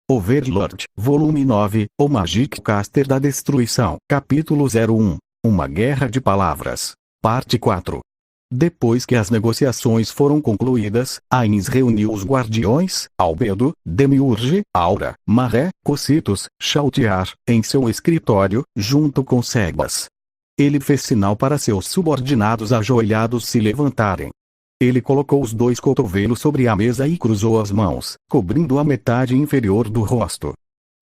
Overlord, Volume 9, O Magic Caster da Destruição, Capítulo 01, Uma Guerra de Palavras, Parte 4. Depois que as negociações foram concluídas, Ainz reuniu os guardiões, Albedo, Demiurge, Aura, Maré, Cocytus, Chautiar, em seu escritório, junto com Sebas. Ele fez sinal para seus subordinados ajoelhados se levantarem. Ele colocou os dois cotovelos sobre a mesa e cruzou as mãos, cobrindo a metade inferior do rosto.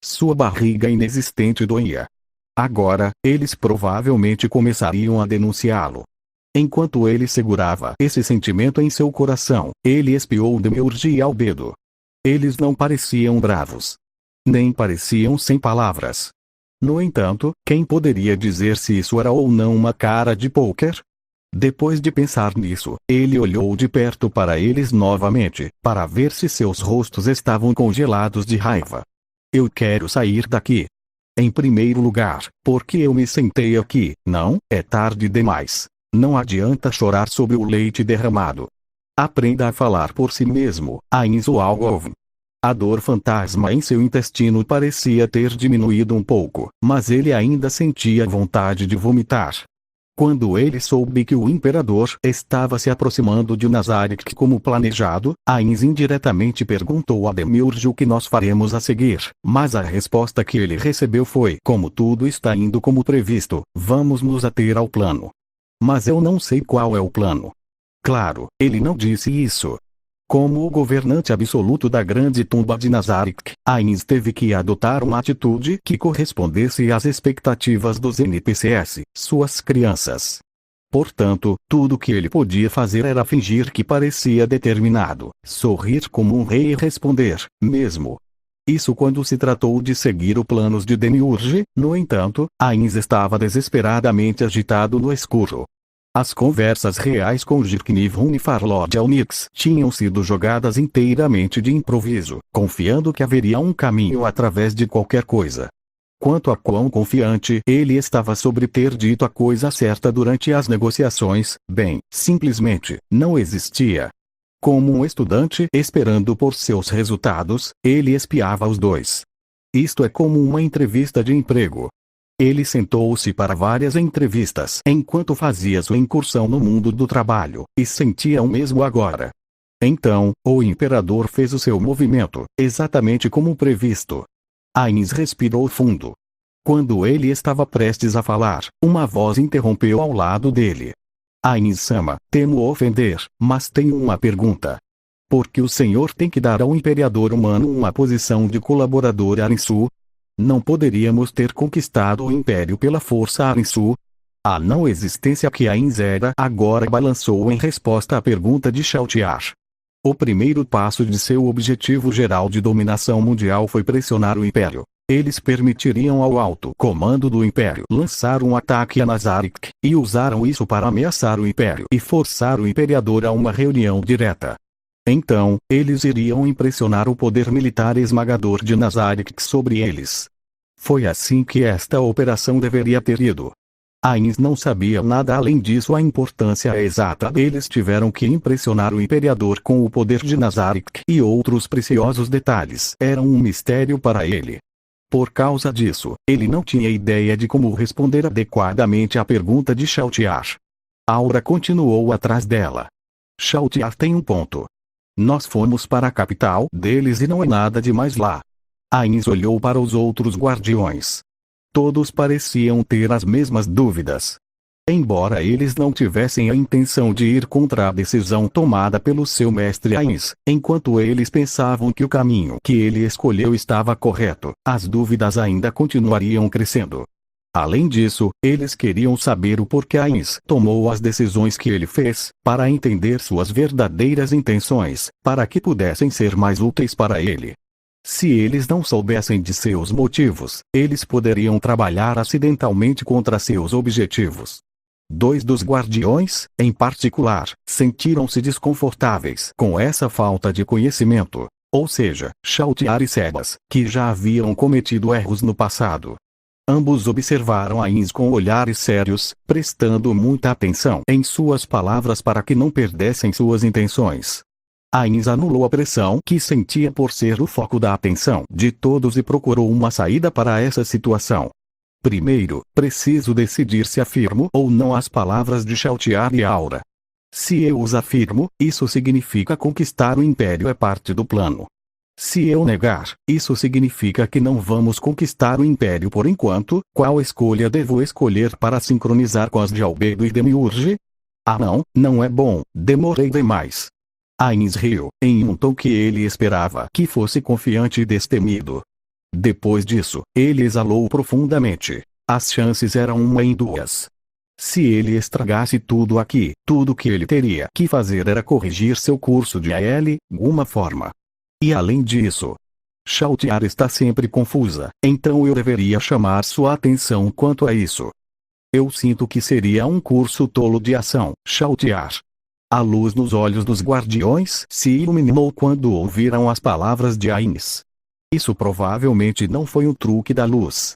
Sua barriga inexistente doía. Agora, eles provavelmente começariam a denunciá-lo. Enquanto ele segurava esse sentimento em seu coração, ele espiou Demiurge e Albedo. Eles não pareciam bravos. Nem pareciam sem palavras. No entanto, quem poderia dizer se isso era ou não uma cara de pôquer? Depois de pensar nisso, ele olhou de perto para eles novamente, para ver se seus rostos estavam congelados de raiva. Eu quero sair daqui. Em primeiro lugar, porque eu me sentei aqui, não, é tarde demais. Não adianta chorar sobre o leite derramado. Aprenda a falar por si mesmo, Ainz Walgov. A dor fantasma em seu intestino parecia ter diminuído um pouco, mas ele ainda sentia vontade de vomitar. Quando ele soube que o imperador estava se aproximando de Nazarick como planejado, Ainz indiretamente perguntou a Demiurge o que nós faremos a seguir, mas a resposta que ele recebeu foi: como tudo está indo como previsto, vamos nos ater ao plano. Mas eu não sei qual é o plano. Claro, ele não disse isso. Como o governante absoluto da grande tumba de Nazarick, Ainz teve que adotar uma atitude que correspondesse às expectativas dos NPCs, suas crianças. Portanto, tudo que ele podia fazer era fingir que parecia determinado, sorrir como um rei e responder, mesmo. Isso quando se tratou de seguir os planos de Demiurge. No entanto, Ainz estava desesperadamente agitado no escuro. As conversas reais com Jirkniv e Farlord Alnix tinham sido jogadas inteiramente de improviso, confiando que haveria um caminho através de qualquer coisa. Quanto a quão confiante ele estava sobre ter dito a coisa certa durante as negociações, bem, simplesmente, não existia. Como um estudante esperando por seus resultados, ele espiava os dois. Isto é como uma entrevista de emprego. Ele sentou-se para várias entrevistas enquanto fazia sua incursão no mundo do trabalho, e sentia o mesmo agora. Então, o imperador fez o seu movimento, exatamente como previsto. Ainz respirou fundo. Quando ele estava prestes a falar, uma voz interrompeu ao lado dele. Ainz-sama, temo ofender, mas tenho uma pergunta. Por que o senhor tem que dar ao imperador humano uma posição de colaborador Arinsu? Não poderíamos ter conquistado o Império pela força Arinsu? A não existência que Ainz era agora balançou em resposta à pergunta de Chautiar. O primeiro passo de seu objetivo geral de dominação mundial foi pressionar o Império. Eles permitiriam ao alto comando do Império lançar um ataque a Nazarick, e usaram isso para ameaçar o Império e forçar o Imperador a uma reunião direta. Então, eles iriam impressionar o poder militar esmagador de Nazarick sobre eles. Foi assim que esta operação deveria ter ido. Ainz não sabia nada além disso. A importância exata. Eles tiveram que impressionar o imperador com o poder de Nazarick, e outros preciosos detalhes eram um mistério para ele. Por causa disso, ele não tinha ideia de como responder adequadamente à pergunta de Chautiar. Aura continuou atrás dela. Chautiar tem um ponto. Nós fomos para a capital deles e não é nada demais lá. Ainz olhou para os outros guardiões. Todos pareciam ter as mesmas dúvidas. Embora eles não tivessem a intenção de ir contra a decisão tomada pelo seu mestre Ainz, enquanto eles pensavam que o caminho que ele escolheu estava correto, as dúvidas ainda continuariam crescendo. Além disso, eles queriam saber o porquê Ainz tomou as decisões que ele fez, para entender suas verdadeiras intenções, para que pudessem ser mais úteis para ele. Se eles não soubessem de seus motivos, eles poderiam trabalhar acidentalmente contra seus objetivos. Dois dos guardiões, em particular, sentiram-se desconfortáveis com essa falta de conhecimento, ou seja, Chautiar e Sebas, que já haviam cometido erros no passado. Ambos observaram Ainz com olhares sérios, prestando muita atenção em suas palavras para que não perdessem suas intenções. Ainz anulou a pressão que sentia por ser o foco da atenção de todos e procurou uma saída para essa situação. Primeiro, preciso decidir se afirmo ou não as palavras de Shaltiar e Aura. Se eu os afirmo, isso significa conquistar o Império é parte do plano. Se eu negar, isso significa que não vamos conquistar o Império por enquanto. Qual escolha devo escolher para sincronizar com as de Albedo e Demiurge? Ah não é bom, demorei demais. Ainz riu, em um tom que ele esperava que fosse confiante e destemido. Depois disso, ele exalou profundamente. As chances eram 1 em 2. Se ele estragasse tudo aqui, tudo que ele teria que fazer era corrigir seu curso de alguma forma. E além disso, Shaltiar está sempre confusa, então eu deveria chamar sua atenção quanto a isso. Eu sinto que seria um curso tolo de ação, Shaltiar. A luz nos olhos dos guardiões se iluminou quando ouviram as palavras de Ainz. Isso provavelmente não foi um truque da luz.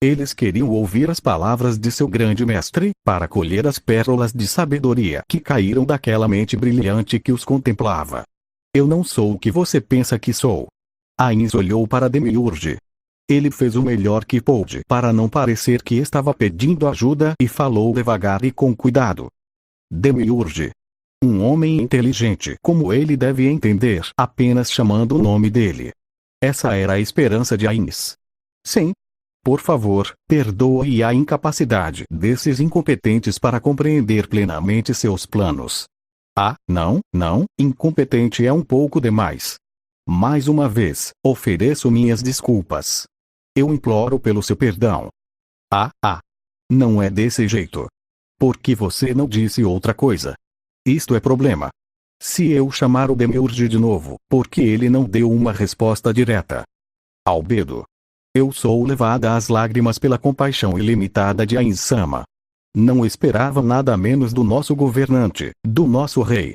Eles queriam ouvir as palavras de seu grande mestre, para colher as pérolas de sabedoria que caíram daquela mente brilhante que os contemplava. Eu não sou o que você pensa que sou. Ainz olhou para Demiurge. Ele fez o melhor que pôde para não parecer que estava pedindo ajuda e falou devagar e com cuidado. Demiurge. Um homem inteligente como ele deve entender apenas chamando o nome dele. Essa era a esperança de Ainz. Sim. Por favor, perdoe a incapacidade desses incompetentes para compreender plenamente seus planos. Ah, não, incompetente é um pouco demais. Mais uma vez, ofereço minhas desculpas. Eu imploro pelo seu perdão. Não é desse jeito. Por que você não disse outra coisa? Isto é problema. Se eu chamar o Demiurge de novo, porque ele não deu uma resposta direta. Albedo. Eu sou levada às lágrimas pela compaixão ilimitada de Ainz-sama. Não esperava nada menos do nosso governante, do nosso rei.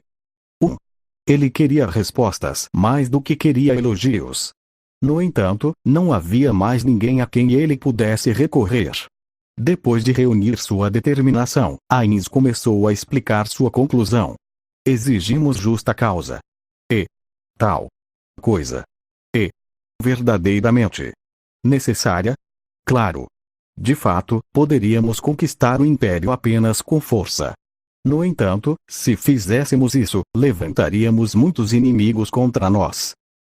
Ele queria respostas mais do que queria elogios. No entanto, não havia mais ninguém a quem ele pudesse recorrer. Depois de reunir sua determinação, Ainz começou a explicar sua conclusão. Exigimos justa causa. E tal coisa. E verdadeiramente necessária? Claro. De fato, poderíamos conquistar o Império apenas com força. No entanto, se fizéssemos isso, levantaríamos muitos inimigos contra nós.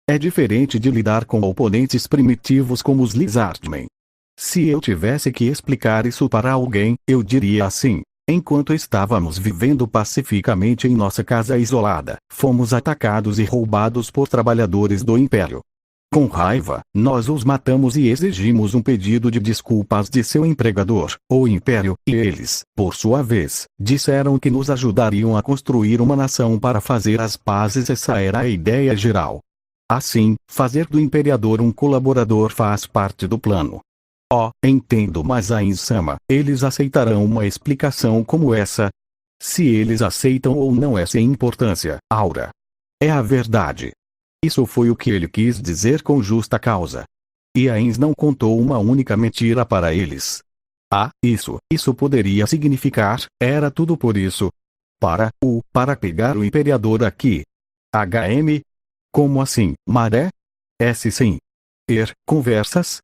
É diferente de lidar com oponentes primitivos como os Lizardmen. Se eu tivesse que explicar isso para alguém, eu diria assim: enquanto estávamos vivendo pacificamente em nossa casa isolada, fomos atacados e roubados por trabalhadores do Império. Com raiva, nós os matamos e exigimos um pedido de desculpas de seu empregador, o Império, e eles, por sua vez, disseram que nos ajudariam a construir uma nação para fazer as pazes. Essa era a ideia geral. Assim, fazer do Imperador um colaborador faz parte do plano. Entendo, mas Ainz-sama, eles aceitarão uma explicação como essa? Se eles aceitam ou não é sem importância, Aura. É a verdade. Isso foi o que ele quis dizer com justa causa. E Ainz não contou uma única mentira para eles. Isso poderia significar, era tudo por isso. Para pegar o Imperador aqui. Como assim, Maré? Sim. Conversas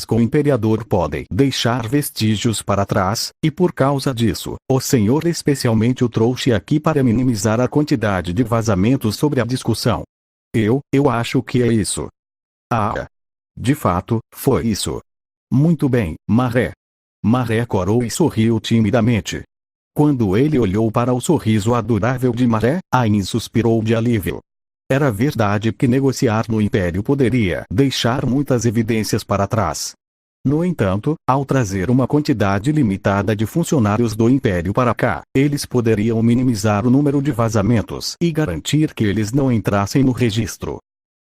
com o Imperador podem deixar vestígios para trás, e por causa disso, o Senhor especialmente o trouxe aqui para minimizar a quantidade de vazamentos sobre a discussão. Eu acho que é isso. De fato, foi isso. Muito bem, Maré. Maré corou e sorriu timidamente. Quando ele olhou para o sorriso adorável de Maré, Ainz suspirou de alívio. Era verdade que negociar no Império poderia deixar muitas evidências para trás. No entanto, ao trazer uma quantidade limitada de funcionários do Império para cá, eles poderiam minimizar o número de vazamentos e garantir que eles não entrassem no registro.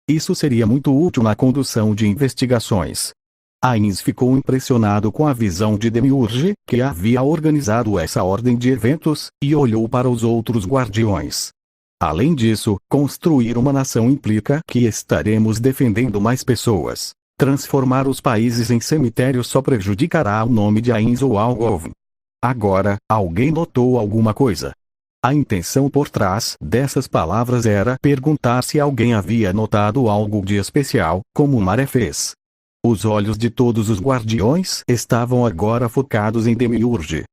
Isso seria muito útil na condução de investigações. Ainz ficou impressionado com a visão de Demiurge, que havia organizado essa ordem de eventos, e olhou para os outros guardiões. Além disso, construir uma nação implica que estaremos defendendo mais pessoas. Transformar os países em cemitérios só prejudicará o nome de Ainz ou Algov. Agora, alguém notou alguma coisa? A intenção por trás dessas palavras era perguntar se alguém havia notado algo de especial, como Maré fez. Os olhos de todos os guardiões estavam agora focados em Demiurge.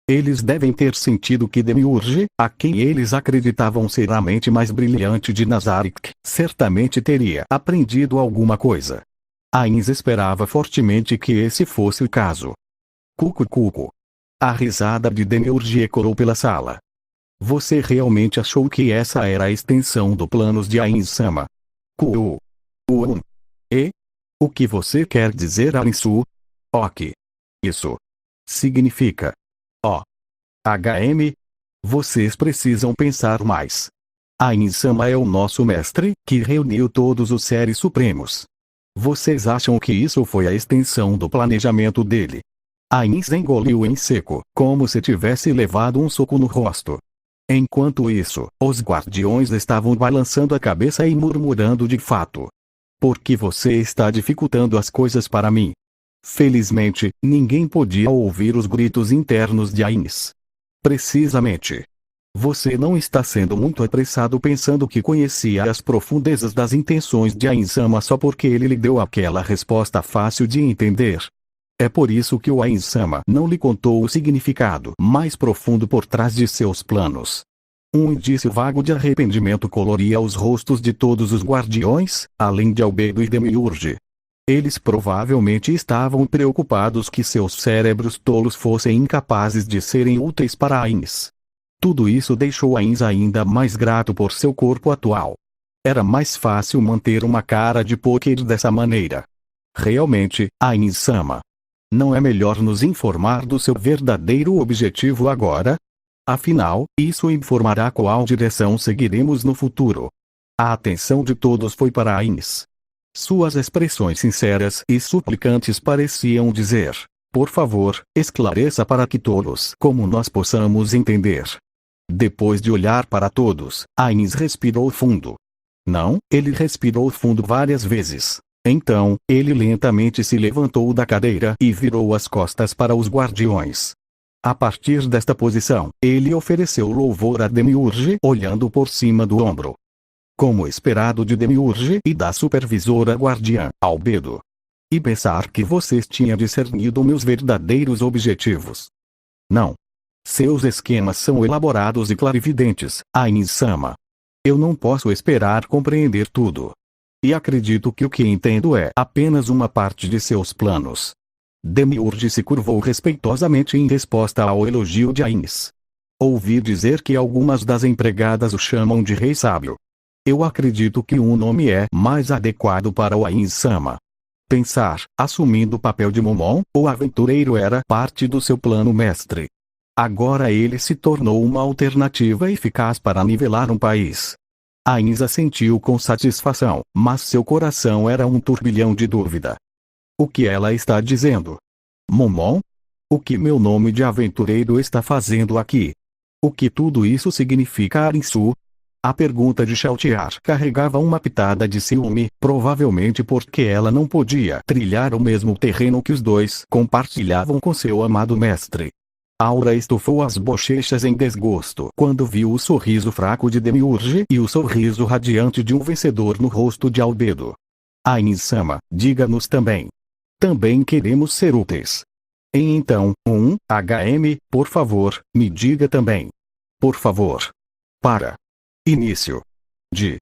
Eles devem ter sentido que Demiurge, a quem eles acreditavam ser a mente mais brilhante de Nazarick, certamente teria aprendido alguma coisa. Ainz esperava fortemente que esse fosse o caso. Cucu cucu. A risada de Demiurge ecoou pela sala. Você realmente achou que essa era a extensão do planos de Ainz-sama? E? O que você quer dizer, Arinsu? Ok. Isso significa. Vocês precisam pensar mais. Ainz-sama é o nosso mestre, que reuniu todos os seres supremos. Vocês acham que isso foi a extensão do planejamento dele? Ainz engoliu em seco, como se tivesse levado um soco no rosto. Enquanto isso, os guardiões estavam balançando a cabeça e murmurando de fato. Por que você está dificultando as coisas para mim? Felizmente, ninguém podia ouvir os gritos internos de Ainz. Precisamente. Você não está sendo muito apressado pensando que conhecia as profundezas das intenções de Ainz-sama só porque ele lhe deu aquela resposta fácil de entender. É por isso que o Ainz-sama não lhe contou o significado mais profundo por trás de seus planos. Um indício vago de arrependimento coloria os rostos de todos os guardiões, além de Albedo e Demiurge. Eles provavelmente estavam preocupados que seus cérebros tolos fossem incapazes de serem úteis para Ainz. Tudo isso deixou Ainz ainda mais grato por seu corpo atual. Era mais fácil manter uma cara de pôquer dessa maneira. Realmente, Ainz-sama. Não é melhor nos informar do seu verdadeiro objetivo agora? Afinal, isso informará qual direção seguiremos no futuro. A atenção de todos foi para Ainz. Suas expressões sinceras e suplicantes pareciam dizer: por favor, esclareça para que todos como nós possamos entender. Depois de olhar para todos, Ainz respirou fundo. Não, ele respirou fundo várias vezes. Então, ele lentamente se levantou da cadeira e virou as costas para os guardiões. A partir desta posição, ele ofereceu louvor a Demiurge olhando por cima do ombro. Como esperado de Demiurge e da supervisora guardiã, Albedo. E pensar que vocês tinham discernido meus verdadeiros objetivos. Não. Seus esquemas são elaborados e clarividentes, Ainz-sama. Eu não posso esperar compreender tudo. E acredito que o que entendo é apenas uma parte de seus planos. Demiurge se curvou respeitosamente em resposta ao elogio de Ainz. Ouvi dizer que algumas das empregadas o chamam de Rei Sábio. Eu acredito que um nome é mais adequado para o Ainz-sama. Pensar, assumindo o papel de Momon, o aventureiro era parte do seu plano mestre. Agora ele se tornou uma alternativa eficaz para nivelar um país. Ainz assentiu com satisfação, mas seu coração era um turbilhão de dúvida. O que ela está dizendo? Momon? O que meu nome de aventureiro está fazendo aqui? O que tudo isso significa, Arinsu? A pergunta de Shaltiar carregava uma pitada de ciúme, provavelmente porque ela não podia trilhar o mesmo terreno que os dois compartilhavam com seu amado mestre. Aura estufou as bochechas em desgosto quando viu o sorriso fraco de Demiurge e o sorriso radiante de um vencedor no rosto de Albedo. Ainz-sama, diga-nos também. Também queremos ser úteis. E então, por favor, me diga também. Por favor. Para. Início. De.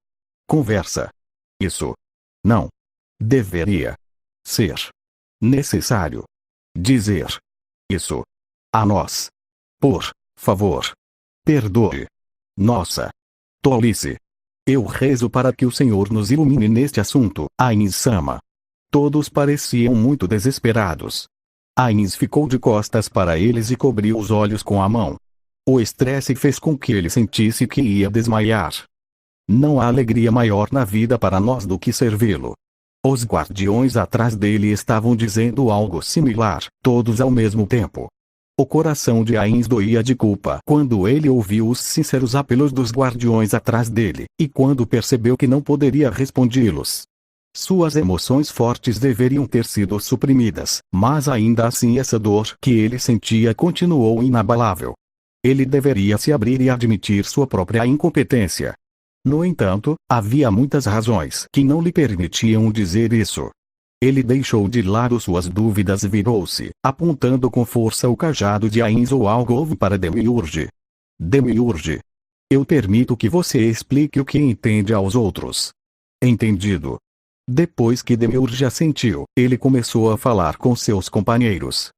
Conversa. Isso. Não. Deveria. Ser. Necessário. Dizer. Isso. A nós. Por favor. Perdoe. Nossa. Tolice. Eu rezo para que o Senhor nos ilumine neste assunto, Ainz-sama. Todos pareciam muito desesperados. Ainz ficou de costas para eles e cobriu os olhos com a mão. O estresse fez com que ele sentisse que ia desmaiar. Não há alegria maior na vida para nós do que servi-lo. Os guardiões atrás dele estavam dizendo algo similar, todos ao mesmo tempo. O coração de Ainz doía de culpa quando ele ouviu os sinceros apelos dos guardiões atrás dele, e quando percebeu que não poderia respondê-los. Suas emoções fortes deveriam ter sido suprimidas, mas ainda assim essa dor que ele sentia continuou inabalável. Ele deveria se abrir e admitir sua própria incompetência. No entanto, havia muitas razões que não lhe permitiam dizer isso. Ele deixou de lado suas dúvidas e virou-se, apontando com força o cajado de Ainz ou Algove para Demiurge. Demiurge. Eu permito que você explique o que entende aos outros. Entendido. Depois que Demiurge assentiu, ele começou a falar com seus companheiros.